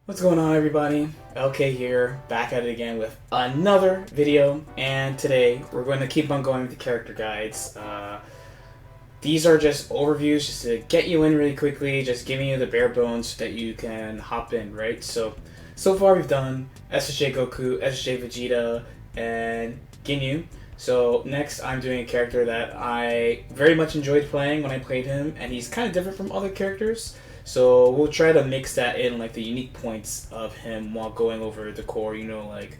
What's going on, everybody? LK here, back at it again with another video, and today we're going to keep on going with the character guides. These are just overviews just to get you in really quickly, just giving you the bare bones so that you can hop in, right? So far we've done SSJ Goku, SSJ Vegeta, and Ginyu. So next I'm doing a character that I very much enjoyed playing when I played him, and he's kind of different from other characters. So we'll try to mix that in, like the unique points of him while going over the core, like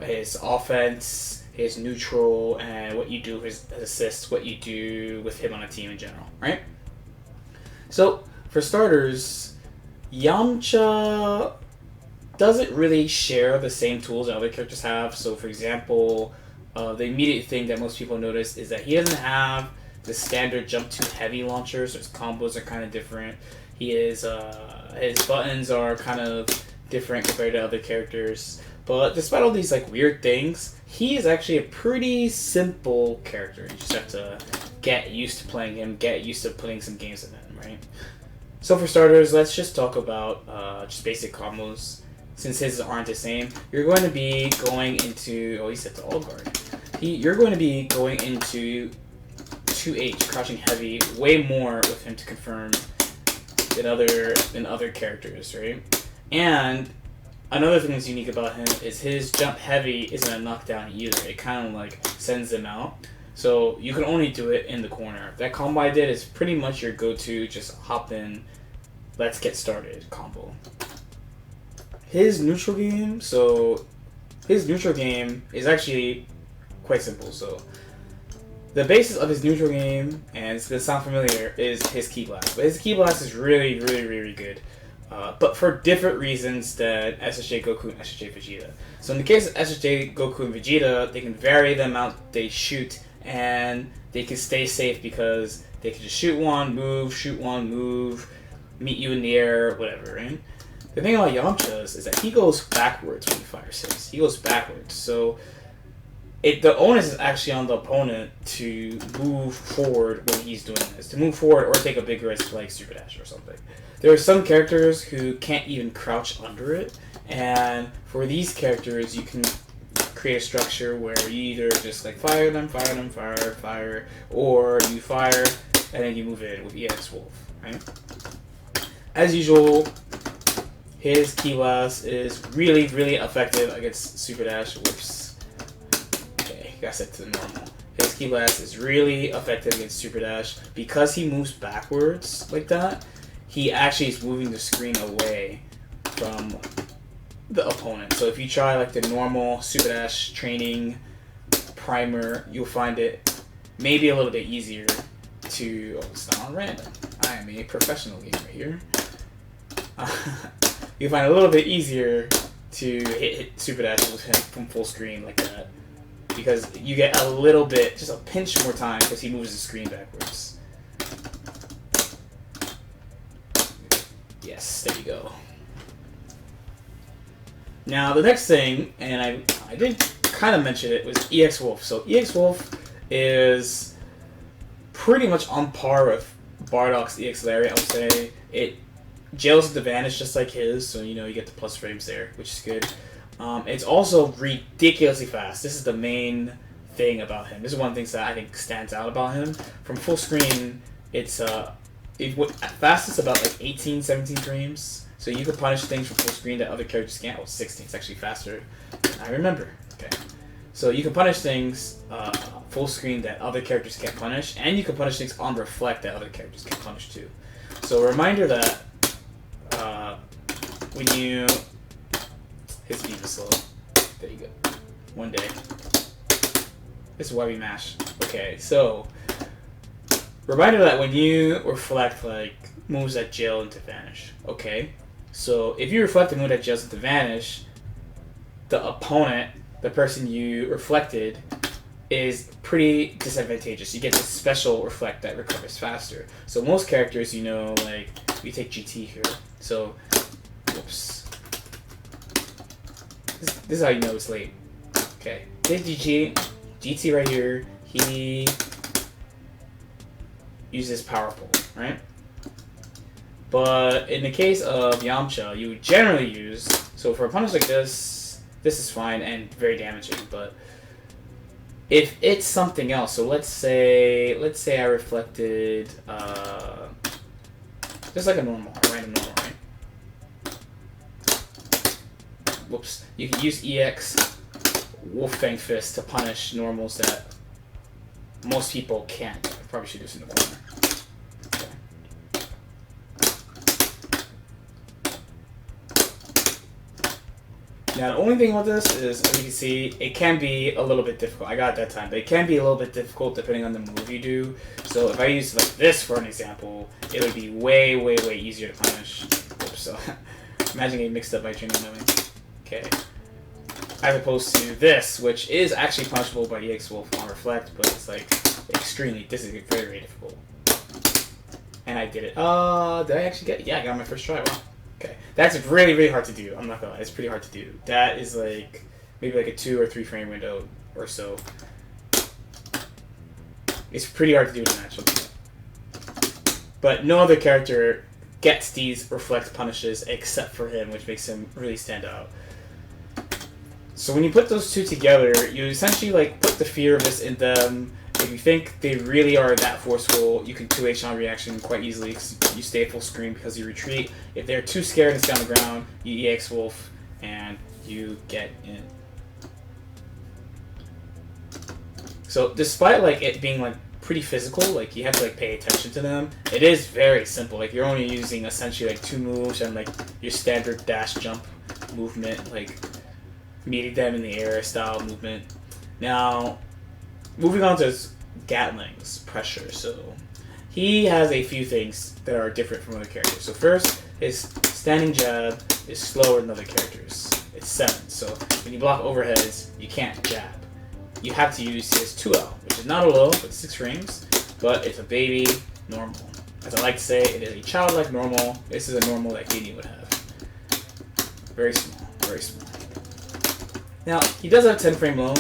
his offense, his neutral, and what you do with his assists, what you do with him on a team in general, right? So for starters, Yamcha doesn't really share the same tools that other characters have. So for example, the immediate thing that most people notice is that he doesn't have the standard jump too heavy launchers. His combos are kind of different. His buttons are kind of different compared to other characters. But despite all these weird things, he is actually a pretty simple character. You just have to get used to playing him, get used to putting some games with him, right? So for starters, let's just talk about just basic combos. Since his aren't the same, you're going to be going into he's set to all guard. You're going to be going into 2H, crouching heavy, way more with him to confirm than other characters, right? And another thing that's unique about him is his jump heavy isn't a knockdown either. It kind of sends him out. So you can only do it in the corner. That combo I did is pretty much your go-to, just hop in, let's get started combo. His neutral game, is actually quite simple. So the basis of his neutral game, and it's going to sound familiar, is his Ki Blast. But his Ki Blast is really, really, really good. But for different reasons than SSJ Goku and SSJ Vegeta. So in the case of SSJ Goku and Vegeta, they can vary the amount they shoot, and they can stay safe because they can just shoot one, move, meet you in the air, whatever, right? The thing about Yamcha's is that he goes backwards when he fires his. He goes backwards. So the onus is actually on the opponent to move forward when he's doing this. To move forward or take a big risk like Super Dash or something. There are some characters who can't even crouch under it. And for these characters, you can create a structure where you either just fire them, fire, or you fire and then you move in with EX Wolf, right? As usual, his Ki Blast is really, really effective against Super Dash. Whoops. Okay, got set to the normal. His Ki Blast is really effective against Super Dash. Because he moves backwards like that, he actually is moving the screen away from the opponent. So if you try the normal Super Dash training primer, you'll find it maybe a little bit easier to... Oh, it's not on random. I am a professional gamer here. You find it a little bit easier to hit Super Dash with him from full screen like that, because you get a little bit, just a pinch more time, because he moves the screen backwards. Yes, there you go. Now the next thing, and I did kind of mention it, was EX Wolf. So EX Wolf is pretty much on par with Bardock's EX Larry, I would say. It jails the vanish just like his, so you get the plus frames there, which is good. It's also ridiculously fast. This is the main thing about him. This is one of the things that I think stands out about him. From full screen, it's at fastest about 18, 17 frames. So you can punish things from full screen that other characters can't. Oh, 16. It's actually faster. I remember. Okay. So you can punish things full screen that other characters can't punish, and you can punish things on reflect that other characters can punish too. So a reminder that when you... His speed is slow. There you go. One day. This is why we mash. Okay, so... Reminder that when you reflect, moves that jail into vanish. Okay? So, if you reflect a move that jails into vanish, the opponent, the person you reflected, is pretty disadvantageous. You get this special reflect that recovers faster. So most characters, we take GT here. So, whoops. This is how you know it's late. Okay, take GT right here. He uses power pole, right? But in the case of Yamcha, you generally use, so for a punish like this is fine and very damaging, but if it's something else, so let's say I reflected just like a random normal, right? Whoops. You can use EX Wolf Fang Fist to punish normals that most people can't. I probably should do this in the corner. Now, the only thing with this is, as you can see, it can be a little bit difficult. I got it that time, but it can be a little bit difficult depending on the move you do. So if I use like this for an example, it would be way, way, way easier to punish. Oops, so imagine getting mixed up by training knowing. Okay. As opposed to this, which is actually punishable by EX Wolf on Reflect, but it's like this is very, very difficult. And I did it. Did I actually get it? Yeah, I got my first try. Wow. Okay, that's really, really hard to do. I'm not gonna lie, it's pretty hard to do. That is like maybe like a 2 or 3 frame window or so. It's pretty hard to do in a match. But no other character gets these reflect punishes except for him, which makes him really stand out. So when you put those two together, you essentially like put the fear of this in them. If you think they really are that forceful, you can 2H on reaction quite easily because you stay full screen because you retreat. If they're too scared and stay on the ground, you EX Wolf and you get in. So despite like it being like pretty physical, like you have to like pay attention to them, it is very simple. Like you're only using essentially like 2 moves and like your standard dash jump movement, like meeting them in the air style movement. Now, moving on to Gatling's pressure. So he has a few things that are different from other characters. So first, his standing jab is slower than other characters. It's 7. So when you block overheads, you can't jab. You have to use his 2L, which is not a low, but 6 frames, but it's a baby normal. As I like to say, it is a childlike normal. This is a normal that Gideon would have. Very small, very small. Now, he does have 10 frame low,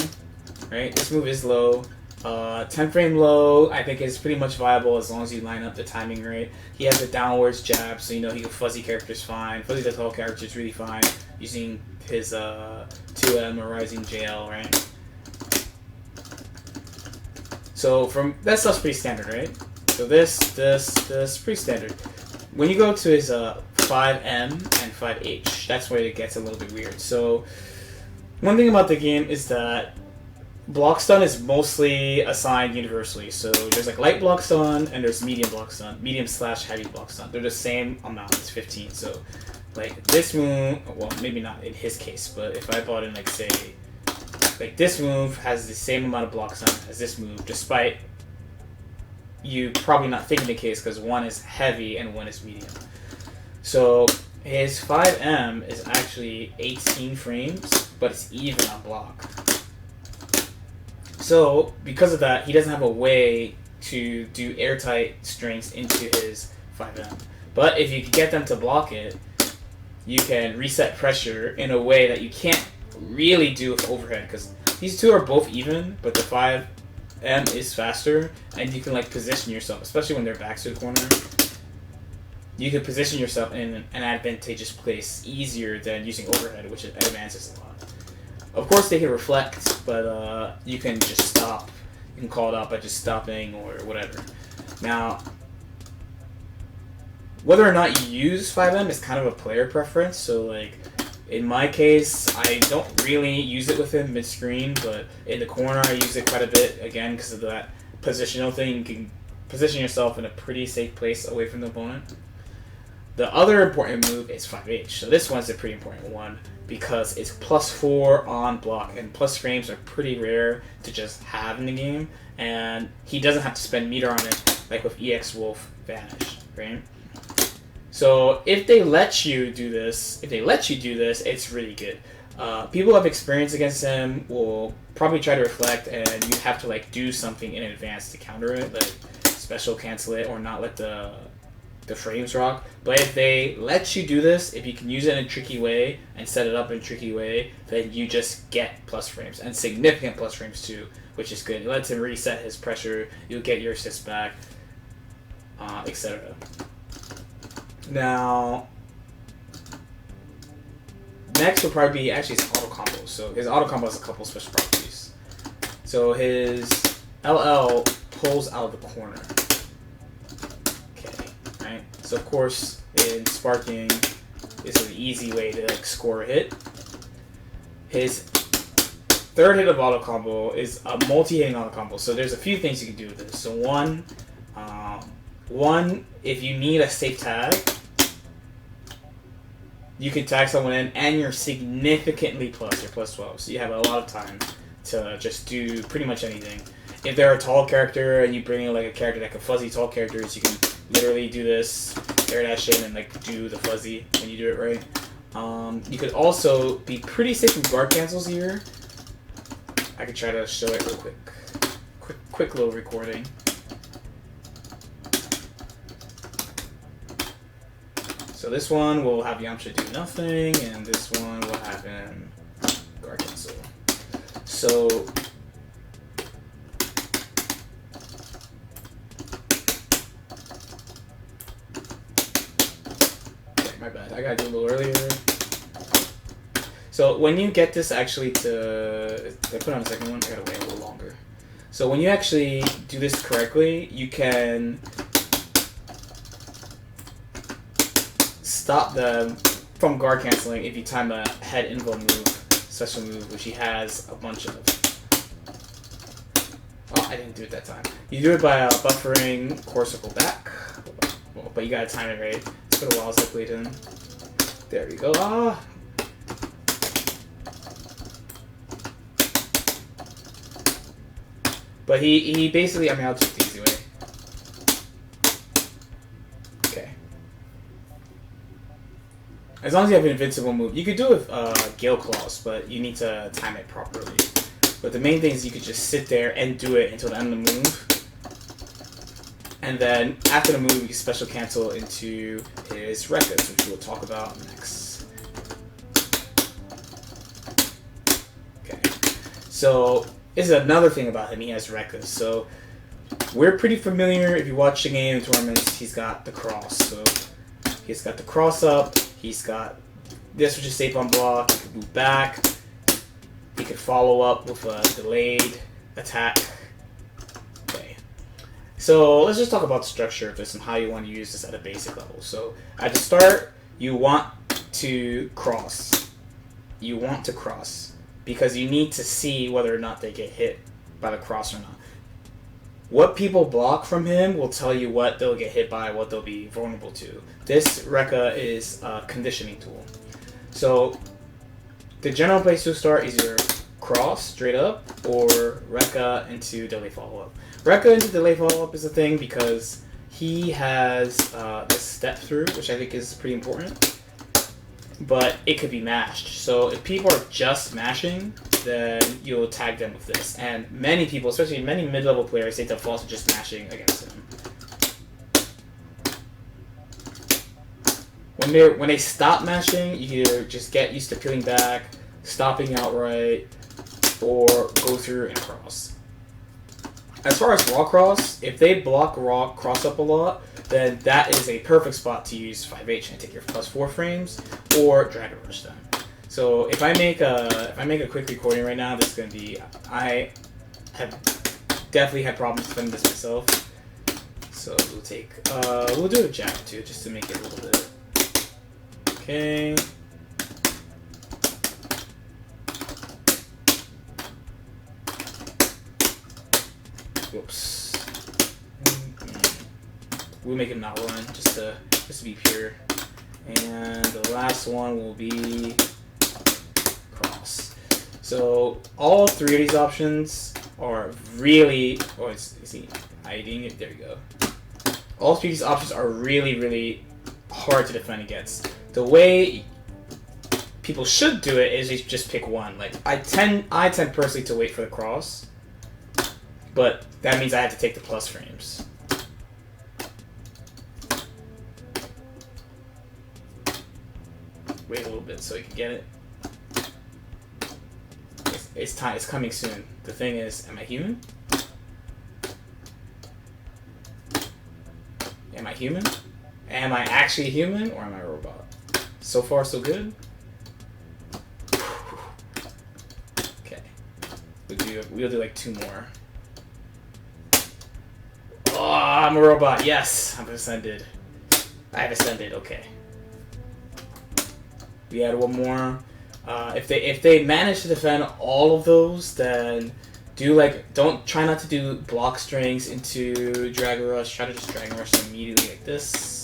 right? This move is low. 10 frame low, I think, is pretty much viable as long as you line up the timing right. He has a downwards jab, so you know he can fuzzy characters fine. Fuzzy the tall characters really fine using his 2M or Rising JL, right? So that stuff's pretty standard, right? So this, pretty standard. When you go to his 5M and 5H, that's where it gets a little bit weird. So one thing about the game is that block stun is mostly assigned universally. So there's like light block stun and there's medium block stun, medium/heavy block stun. They're the same amount. It's 15. So like this move, well maybe not in his case, but if I brought in like say, like this move has the same amount of block stun as this move, despite you probably not thinking the case because one is heavy and one is medium. So his 5M is actually 18 frames, but it's even on block. So, because of that, he doesn't have a way to do airtight strings into his 5M. But if you can get them to block it, you can reset pressure in a way that you can't really do with overhead, because these two are both even, but the 5M is faster, and you can like position yourself, especially when they're back to the corner. You can position yourself in an advantageous place easier than using overhead, which advances a lot. Of course, they can reflect, but you can just stop. You can call it out by just stopping or whatever. Now, whether or not you use 5M is kind of a player preference. So, like, in my case, I don't really use it with him mid-screen, but in the corner I use it quite a bit, again, because of that positional thing. You can position yourself in a pretty safe place away from the opponent. The other important move is 5H. So this one's a pretty important one because it's +4 on block, and plus frames are pretty rare to just have in the game, and he doesn't have to spend meter on it like with EX Wolf Vanish, right? So if they let you do this, it's really good. People who have experience against him will probably try to reflect, and you have to like do something in advance to counter it, like special cancel it or not let the frames rock. But if they let you do this, if you can use it in a tricky way and set it up in a tricky way, then you just get plus frames, and significant plus frames too, which is good. It lets him reset his pressure, you'll get your assists back, etc. Now, next will probably be actually his auto combo. So his auto combo has a couple special properties. So his LL pulls out of the corner. Okay, right. So of course, in sparking, this is an easy way to like score a hit. His third hit of auto combo is a multi-hitting auto combo. So there's a few things you can do with this. So one, if you need a safe tag, you can tag someone in, and you're significantly plus. You're plus 12, so you have a lot of time to just do pretty much anything. If they're a tall character and you bring in like a character that can fuzzy tall characters, you can literally do this, air dash in, and like do the fuzzy when you do it right. You could also be pretty safe from guard cancels here. I could try to show it real quick. Quick little recording. So this one will have Yamcha do nothing, and this one will have him guard cancel. So okay, my bad. I gotta do a little earlier. So when you get this actually to, did I put on the second one? I gotta wait a little longer. So when you actually do this correctly, you can stop them from guard canceling if you time a head invo move, special move, which he has a bunch of. Oh, I didn't do it that time. You do it by buffering core circle back, well, but you gotta time it right. It's been a while since I played him. There we go. Ah. But he basically, I mean, I'll take the easy way. Okay. As long as you have an invincible move. You could do it with Gale Claws, but you need to time it properly. But the main thing is you could just sit there and do it until the end of the move. And then after the move, you can special cancel into his records, which we'll talk about next. Okay. So this is another thing about him. He has records. So we're pretty familiar. If you watch the game in tournaments, he's got the cross. So he's got the cross up. He's got this, which is safe on block. He can move back. He could follow up with a delayed attack. Okay. So let's just talk about the structure of this and how you want to use this at a basic level. So at the start, you want to cross. You want to cross because you need to see whether or not they get hit by the cross or not. What people block from him will tell you what they'll get hit by, what they'll be vulnerable to. This Rekka is a conditioning tool. So the general place to start is either cross straight up or Rekka into delay follow up. Rekka into delay follow up is a thing because he has this step through, which I think is pretty important. But it could be mashed. So if people are just mashing, then you'll tag them with this. And many people, especially many mid-level players, they default to just mashing against him. When they stop mashing, you either just get used to peeling back, stopping outright, or go through and cross. As far as raw cross, if they block raw cross up a lot, then that is a perfect spot to use 5H and take your +4 frames or Dragon Rush them. So if I make a quick recording right now, this is going to be, I have definitely had problems defending this myself. So we'll do a jab too, just to make it a little bit. Okay. Whoops. We'll make him not run, just to be pure. And the last one will be cross. So all three of these options are really, oh, is he hiding it? There we go. All three of these options are really, really hard to defend against. The way people should do it is just pick one. Like I tend personally to wait for the cross, but that means I have to take the plus frames. Wait a little bit so you can get it. It's time. It's coming soon. The thing is, am I human? Am I human? Am I actually a human or am I a robot? So far, so good. Okay. We'll do like 2 more. Oh, I'm a robot. Yes, I've ascended. I've ascended. Okay. We add 1 more. If they manage to defend all of those, then don't try not to do block strings into Dragon Rush. Try to just Dragon Rush them immediately like this.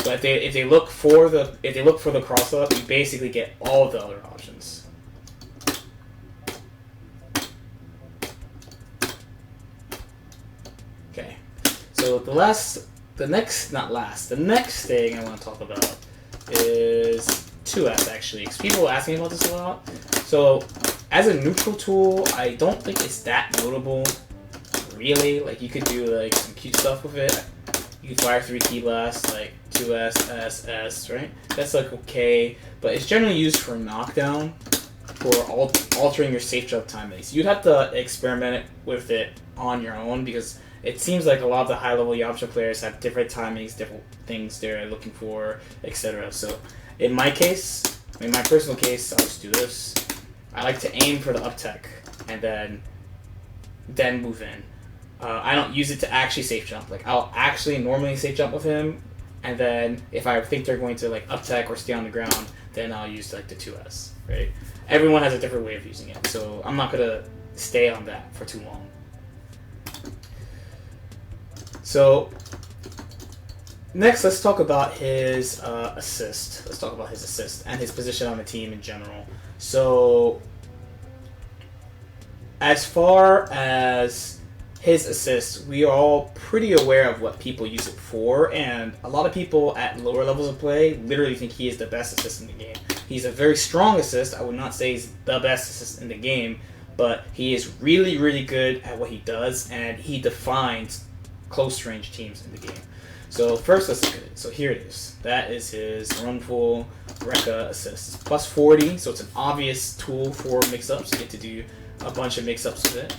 But if they look for the cross up, you basically get all of the other options. Okay. So the next thing I want to talk about is 2S actually, because people ask me about this a lot. So as a neutral tool, I don't think it's that notable, really. Like you could do like some cute stuff with it. You can fire 3 Ki blasts, like 2S, S, S, right? That's like okay, but it's generally used for knockdown, for altering your safe jump timings. You'd have to experiment with it on your own because it seems like a lot of the high-level Yamcha players have different timings, different things they're looking for, etc. So in my case, in my personal case, I'll just do this. I like to aim for the up tech and then move in. I don't use it to actually safe jump. Like I'll actually normally safe jump with him, and then if I think they're going to like up tech or stay on the ground, then I'll use like the 2S. Right? Everyone has a different way of using it, so I'm not gonna stay on that for too long. So next, let's talk about his assist. Let's talk about his assist and his position on the team in general. So as far as his assist, we are all pretty aware of what people use it for, and a lot of people at lower levels of play literally think he is the best assist in the game. He's a very strong assist. I would not say he's the best assist in the game, but he is really, really good at what he does, and he defines close-range teams in the game. So first, let's look at it. So here it is. That is his Runful Rekka assist. It's plus 40, so it's an obvious tool for mix-ups. You get to do a bunch of mix-ups with it.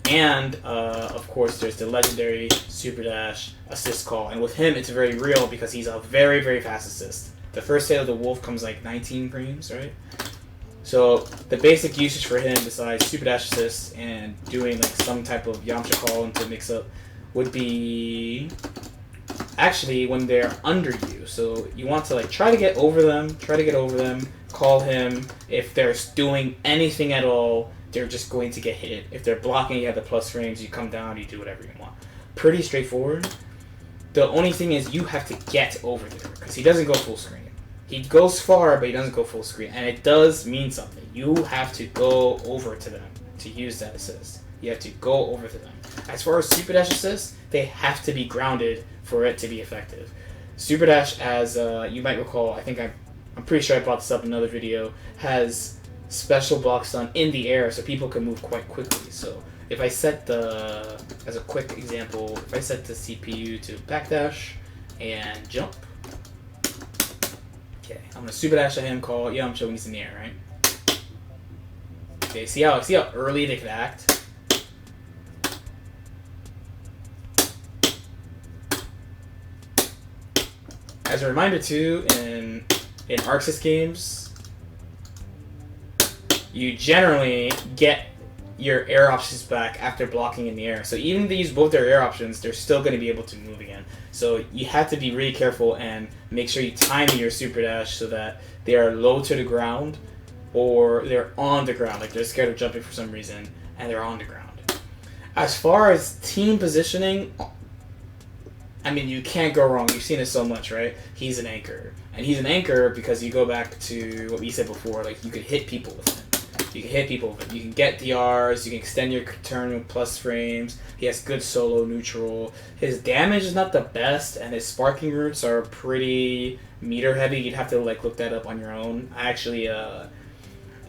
And, of course, there's the legendary Super Dash assist call. And with him, it's very real because he's a very, very fast assist. The first hit of the Wolf comes like 19 frames, right? So the basic usage for him, besides Super Dash assist and doing like some type of Yamcha call into mix-up, would be actually when they're under you. So you want to like try to get over them, call him. If they're doing anything at all, they're just going to get hit. If they're blocking, you have the plus frames, you come down, you do whatever you want. Pretty straightforward. The only thing is you have to get over there, because he doesn't go full screen. He goes far, but he doesn't go full screen, and it does mean something. You have to go over to them to use that assist. You have to go over to them. As far as Super Dash assists, they have to be grounded for it to be effective. Super Dash, as you might recall, I'm pretty sure I brought this up in another video, has special blocks done in the air so people can move quite quickly. So if I set as a quick example, if I set the CPU to backdash and jump, okay, I'm gonna Super Dash at him, call Yamcha when he's in the air, right? Okay, see how early they can act? As a reminder too, in Arxis games, you generally get your air options back after blocking in the air. So even if they use both their air options, they're still going to be able to move again. So you have to be really careful and make sure you time your Super Dash so that they are low to the ground or they're on the ground. Like they're scared of jumping for some reason and they're on the ground. As far as team positioning, I mean, you can't go wrong. You've seen it so much, right? He's an anchor. And he's an anchor because you go back to what we said before, like you could hit people with him. You can hit people with it. You can get DRs. You can extend your turn with plus frames. He has good solo neutral. His damage is not the best, and his sparking routes are pretty meter heavy. You'd have to like look that up on your own. I actually,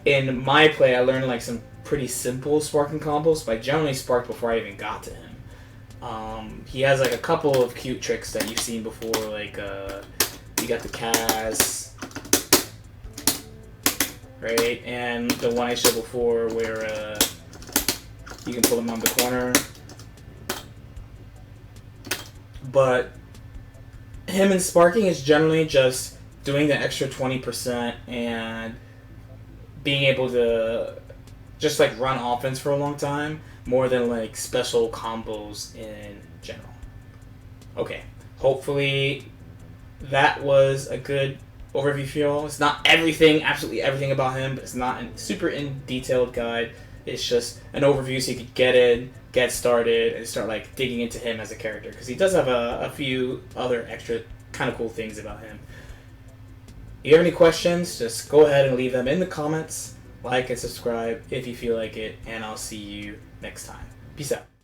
in my play, I learned like some pretty simple sparking combos, but I generally sparked before I even got to him. He has like a couple of cute tricks that you've seen before, like you got the Kaz. Right, and the one I showed before where You can pull him on the corner. But him and sparking is generally just doing the extra 20% and being able to just like run offense for a long time more than like special combos in general. Okay, hopefully that was a good overview for you all. It's not everything, absolutely everything about him, but it's not a super in detailed guide. It's just an overview so you could get started, and start like digging into him as a character, because he does have a few other extra kind of cool things about him. If you have any questions, just go ahead and leave them in the comments. Like and subscribe if you feel like it, and I'll see you next time. Peace out.